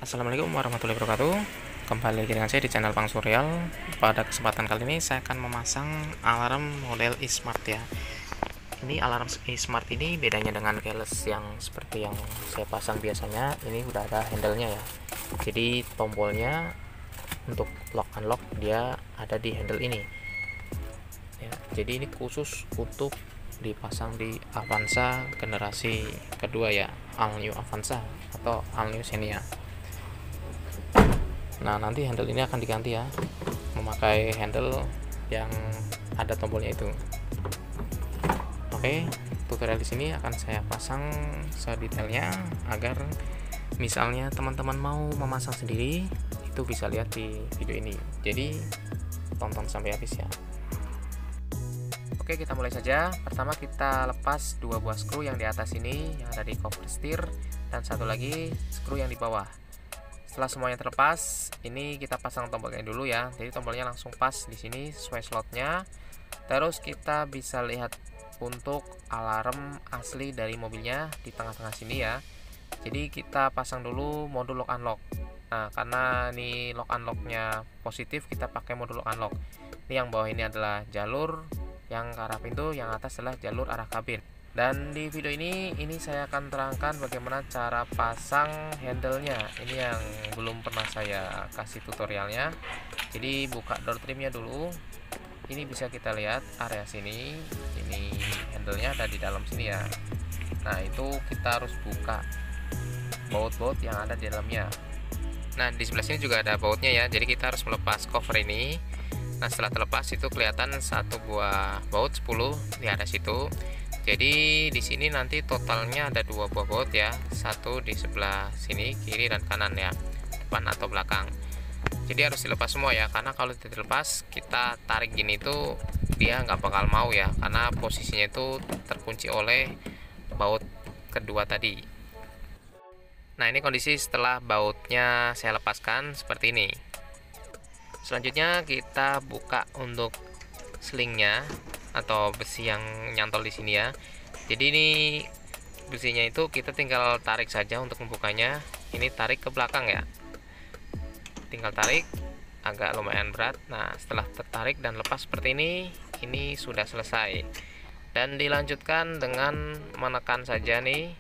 Assalamualaikum warahmatullahi wabarakatuh. Kembali lagi dengan saya di channel Bang Surreal. Pada kesempatan kali ini saya akan memasang alarm model eSmart ya. Ini alarm eSmart ini bedanya dengan keyless yang seperti yang saya pasang biasanya. Ini udah ada handle-nya ya. Jadi tombolnya untuk lock unlock dia ada di handle ini. Ya, jadi ini khusus untuk dipasang di Avanza generasi kedua ya, All New Avanza atau All New Xenia. Nah, nanti handle ini akan diganti ya, memakai handle yang ada tombolnya itu. Oke, tutorial di sini akan saya pasang sedetailnya agar misalnya teman-teman mau memasang sendiri itu bisa lihat di video ini. Jadi tonton sampai habis ya. Oke, kita mulai saja. Pertama kita lepas dua buah skru yang di atas ini yang ada di cover setir dan satu lagi skru yang di bawah. Setelah semuanya terlepas, ini kita pasang tombolnya dulu ya. Jadi tombolnya langsung pas di sini sesuai slotnya. Terus kita bisa lihat untuk alarm asli dari mobilnya di tengah-tengah sini ya. Jadi kita pasang dulu modul lock unlock. Nah, karena ini lock unlocknya positif, kita pakai modul lock unlock. Ini yang bawah ini adalah jalur yang ke arah pintu, yang atas adalah jalur arah kabin. Dan di video ini saya akan terangkan bagaimana cara pasang handle-nya. Ini yang belum pernah saya kasih tutorialnya. Jadi buka door trimnya dulu. Ini bisa kita lihat area sini. Ini handle-nya ada di dalam sini ya. Nah, itu kita harus buka baut-baut yang ada di dalamnya. Nah, di sebelah sini juga ada bautnya ya. Jadi kita harus melepas cover ini. Nah, setelah terlepas itu kelihatan satu buah baut 10 di atas situ. Jadi di sini nanti totalnya ada dua buah baut ya, satu di sebelah sini kiri dan kanan ya, depan atau belakang. Jadi harus dilepas semua ya, karena kalau tidak dilepas kita tarik gini itu dia nggak bakal mau ya, karena posisinya itu terkunci oleh baut kedua tadi. Nah, ini kondisi setelah bautnya saya lepaskan seperti ini. Selanjutnya kita buka untuk slingnya atau besi yang nyantol di sini ya. Jadi ini besinya itu kita tinggal tarik saja untuk membukanya. Ini tarik ke belakang ya. Tinggal tarik, agak lumayan berat. Nah, setelah tertarik dan lepas seperti ini sudah selesai. Dan dilanjutkan dengan menekan saja nih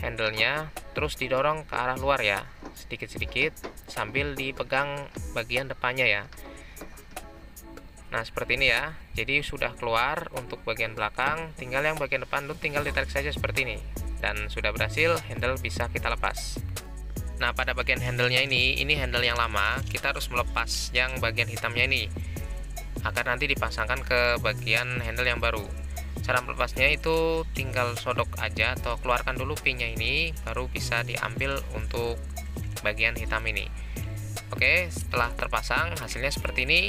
handle-nya, terus didorong ke arah luar ya, sedikit-sedikit sambil dipegang bagian depannya ya. Nah, seperti ini ya. Jadi sudah keluar untuk bagian belakang, tinggal yang bagian depan tuh tinggal ditarik saja seperti ini. Dan sudah berhasil, handle bisa kita lepas. Nah, pada bagian handle-nya ini handle yang lama, kita harus melepas yang bagian hitamnya ini agar nanti dipasangkan ke bagian handle yang baru. Cara melepasnya itu tinggal sodok aja atau keluarkan dulu pinnya ini, baru bisa diambil untuk bagian hitam ini. Oke, setelah terpasang hasilnya seperti ini.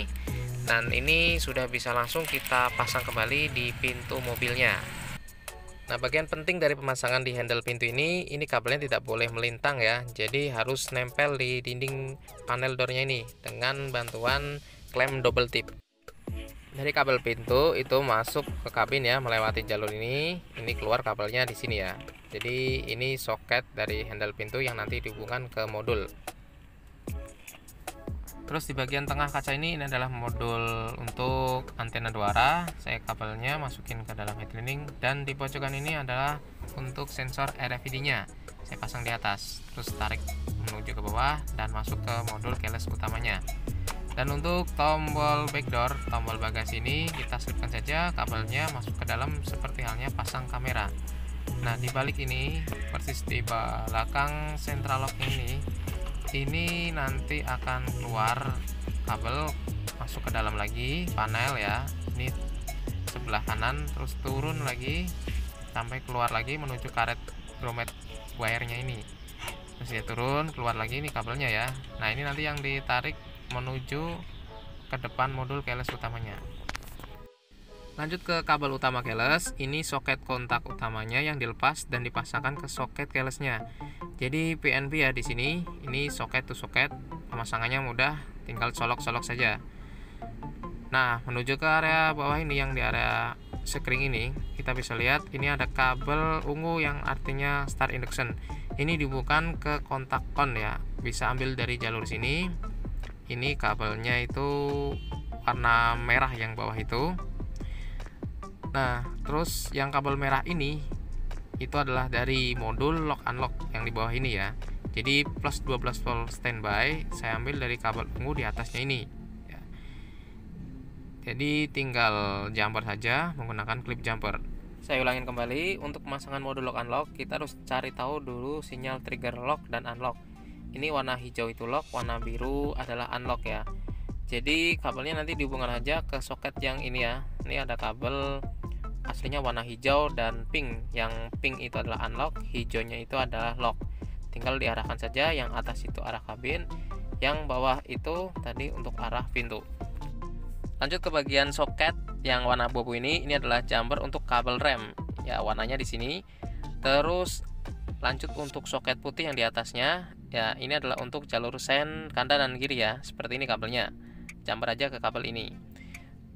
Dan ini sudah bisa langsung kita pasang kembali di pintu mobilnya. Nah, bagian penting dari pemasangan di handle pintu ini kabelnya tidak boleh melintang ya. Jadi harus nempel di dinding panel doornya ini dengan bantuan klem double tip. Dari kabel pintu itu masuk ke kabin ya, melewati jalur ini keluar kabelnya di sini ya. Jadi ini soket dari handle pintu yang nanti dihubungkan ke modul. Terus di bagian tengah kaca ini adalah modul untuk antena 2 arah. Saya kabelnya masukin ke dalam head cleaning, dan di pojokan ini adalah untuk sensor RFID-nya. Saya pasang di atas, terus tarik menuju ke bawah dan masuk ke modul keyless utamanya. Dan untuk tombol backdoor, tombol bagasi ini kita selipkan saja kabelnya masuk ke dalam seperti halnya pasang kamera. Nah, di balik ini persis di belakang central lock ini nanti akan keluar kabel masuk ke dalam lagi panel ya. Ini sebelah kanan, terus turun lagi sampai keluar lagi menuju karet grommet wire-nya ini. Terus dia turun, keluar lagi nih kabelnya ya. Nah, ini nanti yang ditarik menuju ke depan modul keyless utamanya. Lanjut ke kabel utama keyless, ini soket kontak utamanya yang dilepas dan dipasangkan ke soket keylessnya. Jadi PNP ya di sini, ini soket to soket, pemasangannya mudah, tinggal colok-colok saja. Nah, menuju ke area bawah ini yang di area sekring ini, itu kita bisa lihat ini ada kabel ungu yang artinya start induction. Ini dihubungkan ke kontak on ya, bisa ambil dari jalur sini. Ini kabelnya itu warna merah yang bawah itu. Nah, terus yang kabel merah ini itu adalah dari modul lock unlock yang di bawah ini ya. Jadi plus 12 volt standby saya ambil dari kabel ungu di atasnya ini ya. Jadi tinggal jumper saja menggunakan clip jumper. Saya ulangin kembali, untuk pemasangan modul lock unlock kita harus cari tahu dulu sinyal trigger lock dan unlock. Ini warna hijau itu lock, warna biru adalah unlock ya. Jadi kabelnya nanti dihubungkan aja ke soket yang ini ya. Ini ada kabel aslinya warna hijau dan pink. Yang pink itu adalah unlock, hijaunya itu adalah lock. Tinggal diarahkan saja, yang atas itu arah kabin, yang bawah itu tadi untuk arah pintu. Lanjut ke bagian soket yang warna abu-abu ini adalah jumper untuk kabel rem. Ya, warnanya di sini. Terus lanjut untuk soket putih yang di atasnya. Ya, ini adalah untuk jalur sen kanan dan kiri ya. Seperti ini kabelnya. Jumper aja ke kabel ini.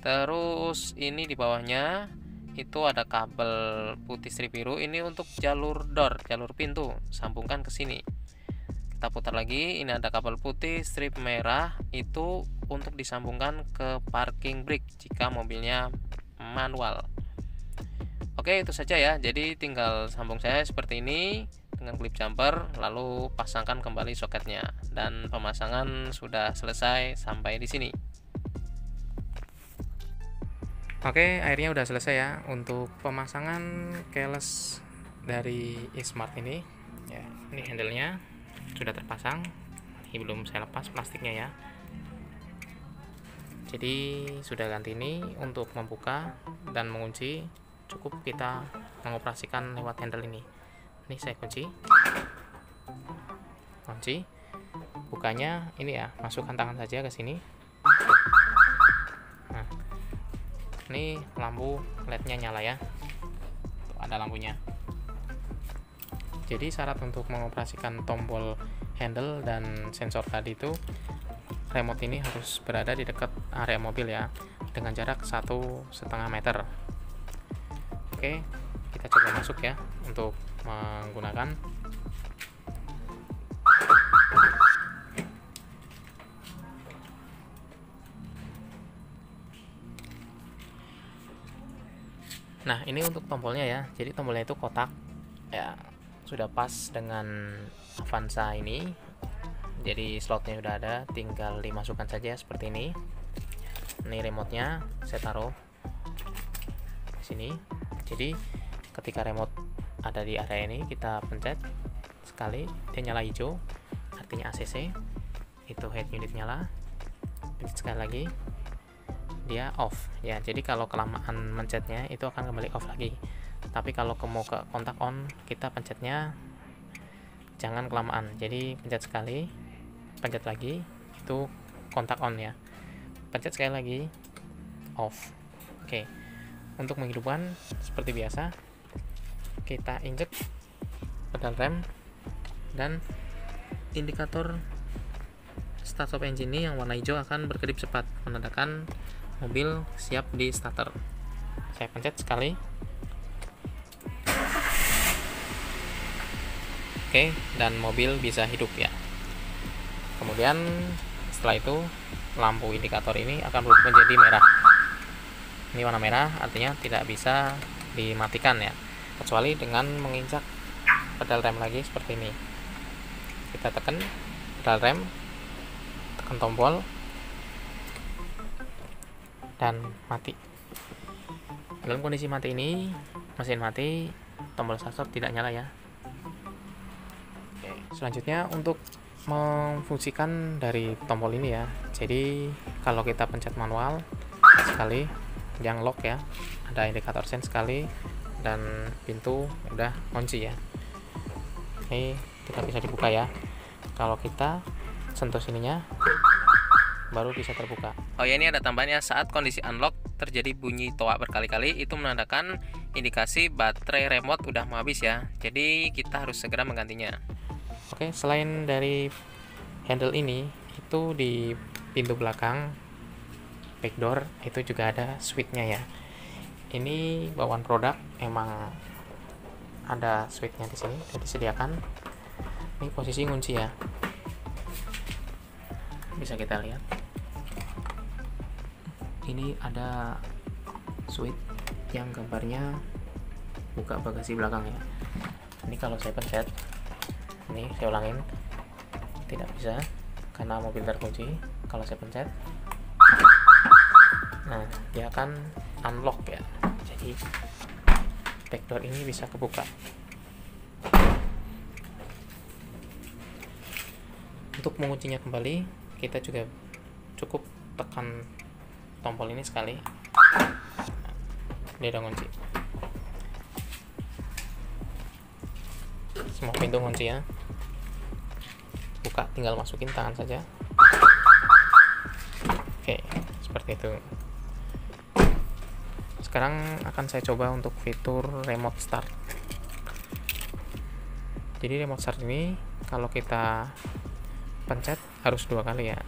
Terus ini di bawahnya itu ada kabel putih strip biru, ini untuk jalur door, jalur pintu, sambungkan ke sini. Kita putar lagi, ini ada kabel putih strip merah, itu untuk disambungkan ke parking brake jika mobilnya manual. Oke, itu saja ya. Jadi tinggal sambung saya seperti ini dengan clip jumper, lalu pasangkan kembali soketnya, dan pemasangan sudah selesai sampai di sini. Oke, akhirnya udah selesai ya untuk pemasangan keyless dari eSmart ini. Ya, ini handle-nya sudah terpasang. Ini belum saya lepas plastiknya ya. Jadi sudah ganti ini. Untuk membuka dan mengunci cukup kita mengoperasikan lewat handle ini. Ini saya kunci. Kunci. Bukanya ini ya, masukkan tangan saja ke sini. Ini lampu LED-nya nyala ya. Tuh, ada lampunya. Jadi syarat untuk mengoperasikan tombol handle dan sensor tadi itu, remote ini harus berada di dekat area mobil ya, dengan jarak 1,5 meter. Oke, kita coba masuk ya untuk menggunakan. Nah, ini untuk tombolnya ya. Jadi tombolnya itu kotak ya, sudah pas dengan Avanza ini. Jadi slotnya udah ada, tinggal dimasukkan saja seperti ini. Ini remote-nya saya taruh di sini. Jadi ketika remote ada di area ini, kita pencet sekali, dia nyala hijau, artinya ACC. Itu head unit nyala. Pencet sekali lagi, dia off ya. Jadi kalau kelamaan mencetnya itu akan kembali off lagi. Tapi kalau mau ke kontak on, kita pencetnya jangan kelamaan. Jadi pencet sekali, pencet lagi, itu kontak on ya. Pencet sekali lagi, off. Oke. Untuk menghidupkan seperti biasa, kita injek pedal rem dan indikator start stop engine ini yang warna hijau akan berkedip cepat, menandakan mobil siap di starter. Saya pencet sekali. Oke, dan mobil bisa hidup ya. Kemudian setelah itu lampu indikator ini akan berubah menjadi merah. Ini warna merah artinya tidak bisa dimatikan ya, kecuali dengan menginjak pedal rem lagi seperti ini. Kita tekan pedal rem, tekan tombol, dan mati. Dalam kondisi mati ini, mesin mati, tombol start stop tidak nyala ya. Oke, selanjutnya untuk memfungsikan dari tombol ini ya. Jadi kalau kita pencet manual sekali, yang lock ya, ada indikator sen sekali, dan pintu udah kunci ya. Ini kita bisa dibuka ya. Kalau kita sentuh sininya, baru bisa terbuka. Oh ya, ini ada tambahnya, saat kondisi unlock terjadi bunyi toa berkali-kali, itu menandakan indikasi baterai remote udah mau habis ya. Jadi kita harus segera menggantinya. Oke, selain dari handle ini, itu di pintu belakang back door itu juga ada switchnya ya. ini bawaan produk emang ada switchnya di sini, sudah disediakan. Ini posisi kunci ya, bisa kita lihat. Ini ada switch yang gambarnya buka bagasi belakang ya. Ini kalau saya pencet, ini saya ulangin, tidak bisa karena mobil terkunci. Kalau saya pencet, nah dia akan unlock ya, jadi backdoor ini bisa kebuka. Untuk menguncinya kembali, kita juga cukup tekan tombol ini sekali, dia udah ngunci. Semua pintu ngunci ya, buka tinggal masukin tangan saja. Oke, seperti itu. Sekarang akan saya coba untuk fitur remote start. Jadi remote start ini kalau kita pencet harus 2 kali ya.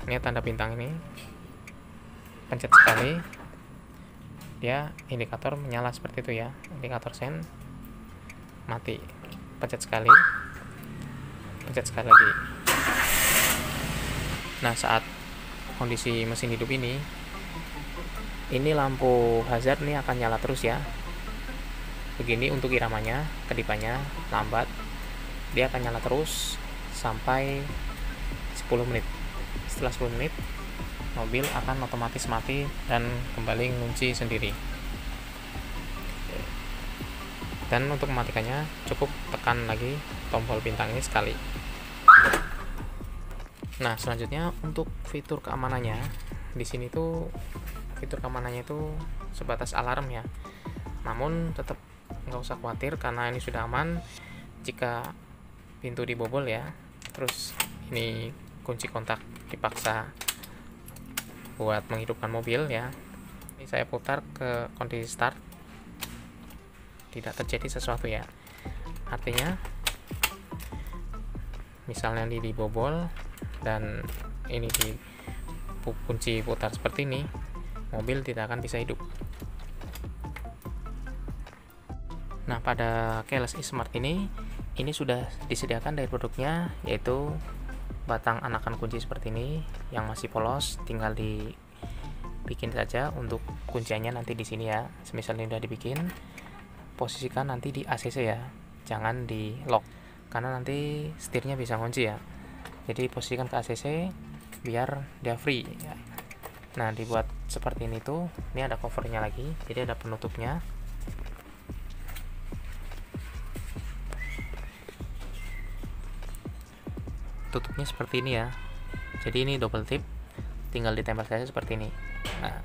Ini tanda bintang ini, pencet sekali, dia indikator menyala seperti itu ya, indikator sen mati. Pencet sekali, pencet sekali lagi. Nah, saat kondisi mesin hidup ini lampu hazard ini akan nyala terus ya. Begini untuk iramanya, kedipannya lambat, dia akan nyala terus sampai 10 menit. Setelah 10 menit, mobil akan otomatis mati dan kembali ngunci sendiri. Dan untuk mematikannya cukup tekan lagi tombol bintang ini sekali. Nah, selanjutnya untuk fitur keamanannya, di sini tuh fitur keamanannya itu sebatas alarm ya. Namun tetap nggak usah khawatir karena ini sudah aman. Jika pintu dibobol ya, terus ini kunci kontak dipaksa buat menghidupkan mobil ya. Ini saya putar ke kondisi start, tidak terjadi sesuatu ya. Artinya misalnya ini dibobol dan ini di kunci putar seperti ini, mobil tidak akan bisa hidup. Nah, pada keyless smart ini sudah disediakan dari produknya, yaitu batang anakan kunci seperti ini yang masih polos, tinggal dibikin saja untuk kunciannya nanti di sini ya. Semisal ini sudah dibikin, posisikan nanti di ACC ya, jangan di lock karena nanti setirnya bisa kunci ya. Jadi posisikan ke ACC biar dia free ya. Nah, dibuat seperti ini tuh, ini ada covernya lagi, jadi ada penutupnya. Tutupnya seperti ini ya, jadi ini double tip, tinggal ditempel saja seperti ini. Nah,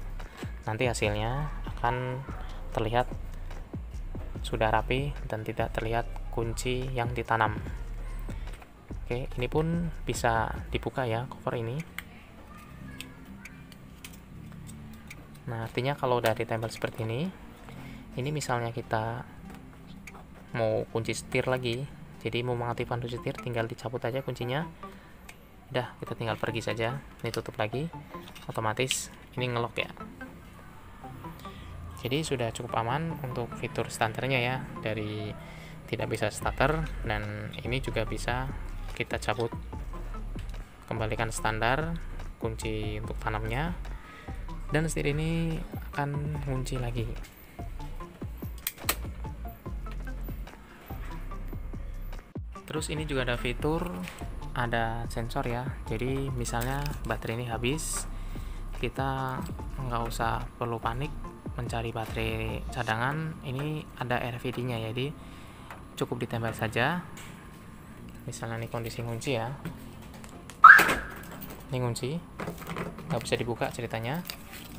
nanti hasilnya akan terlihat sudah rapi dan tidak terlihat kunci yang ditanam. Oke, ini pun bisa dibuka ya, cover ini. Nah, artinya kalau udah ditempel seperti ini misalnya kita mau kunci setir lagi, jadi mau mengaktifkan kunci setir, tinggal dicabut aja kuncinya, udah kita tinggal pergi saja. Ini tutup lagi, otomatis ini ngelock ya. Jadi sudah cukup aman untuk fitur standarnya ya, dari tidak bisa starter, dan ini juga bisa kita cabut, kembalikan standar kunci untuk tanamnya, dan setir ini akan kunci lagi. Terus ini juga ada fitur, ada sensor ya, jadi misalnya baterai ini habis, kita nggak usah perlu panik mencari baterai cadangan. Ini ada RFID nya, jadi cukup ditempel saja. Misalnya ini kondisi kunci ya, ini kunci nggak bisa dibuka ceritanya,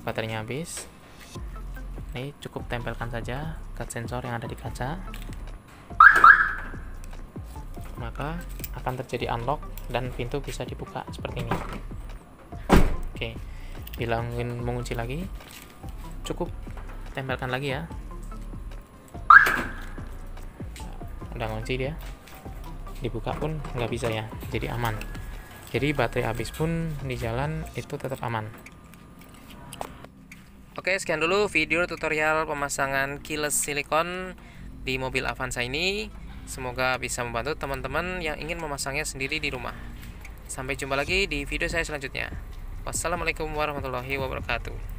baterainya habis. Ini cukup tempelkan saja ke sensor yang ada di kaca, maka akan terjadi unlock dan pintu bisa dibuka seperti ini. Oke, bila ingin mengunci lagi, cukup tempelkan lagi ya, udah ngunci dia, dibuka pun nggak bisa ya, jadi aman. Jadi baterai habis pun di jalan itu tetap aman. Oke, sekian dulu video tutorial pemasangan keyless silikon di mobil Avanza ini. Semoga bisa membantu teman-teman yang ingin memasangnya sendiri di rumah. Sampai jumpa lagi di video saya selanjutnya. Wassalamualaikum warahmatullahi wabarakatuh.